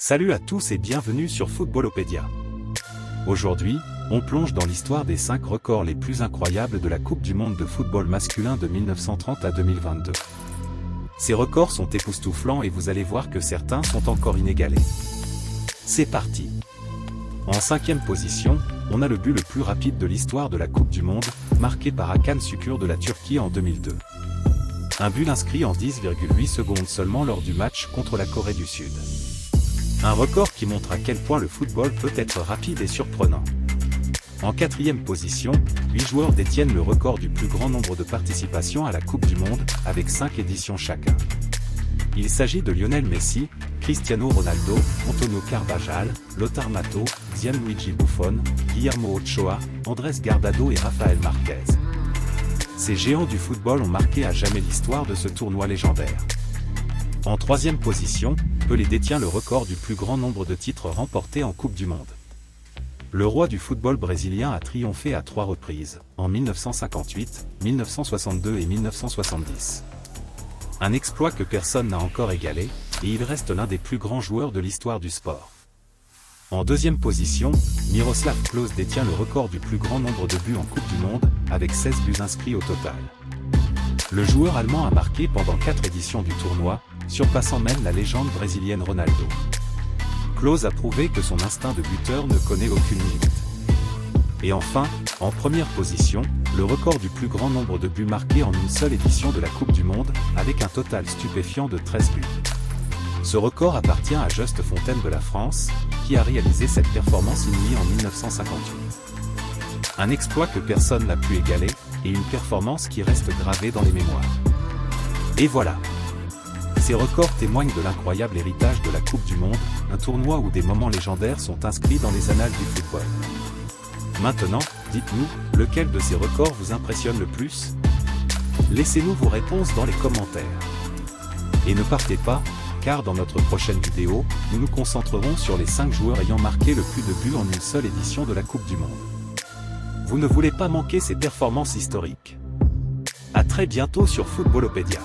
Salut à tous et bienvenue sur Footballopedia. Aujourd'hui, on plonge dans l'histoire des 5 records les plus incroyables de la Coupe du monde de football masculin de 1930 à 2022. Ces records sont époustouflants et vous allez voir que certains sont encore inégalés. C'est parti. En 5e position, on a le but le plus rapide de l'histoire de la Coupe du monde, marqué par Hakan Şükür de la Turquie en 2002. Un but inscrit en 10,8 secondes seulement lors du match contre la Corée du Sud. Un record qui montre à quel point le football peut être rapide et surprenant. En 4e position, 8 joueurs détiennent le record du plus grand nombre de participations à la Coupe du monde, avec 5 éditions chacun. Il s'agit de Lionel Messi, Cristiano Ronaldo, Antonio Carvajal, Lothar Matthäus, Gianluigi Buffon, Guillermo Ochoa, Andrés Guardado et Rafael Márquez. Ces géants du football ont marqué à jamais l'histoire de ce tournoi légendaire. En 3e position, Pelé détient le record du plus grand nombre de titres remportés en Coupe du monde. Le roi du football brésilien a triomphé à 3 reprises, en 1958, 1962 et 1970. Un exploit que personne n'a encore égalé, et il reste l'un des plus grands joueurs de l'histoire du sport. En 2e position, Miroslav Klose détient le record du plus grand nombre de buts en Coupe du monde, avec 16 buts inscrits au total. Le joueur allemand a marqué pendant 4 éditions du tournoi, surpassant même la légende brésilienne Ronaldo. Klose a prouvé que son instinct de buteur ne connaît aucune limite. Et enfin, en 1re position, le record du plus grand nombre de buts marqués en une seule édition de la Coupe du monde, avec un total stupéfiant de 13 buts. Ce record appartient à Just Fontaine de la France, qui a réalisé cette performance inouïe en 1958. Un exploit que personne n'a pu égaler, et une performance qui reste gravée dans les mémoires. Et voilà. Ces records témoignent de l'incroyable héritage de la Coupe du monde, un tournoi où des moments légendaires sont inscrits dans les annales du football. Maintenant, dites-nous, lequel de ces records vous impressionne le plus? Laissez-nous vos réponses dans les commentaires. Et ne partez pas, car dans notre prochaine vidéo, nous nous concentrerons sur les 5 joueurs ayant marqué le plus de buts en une seule édition de la Coupe du monde. Vous ne voulez pas manquer ces performances historiques. À très bientôt sur Footballopedia.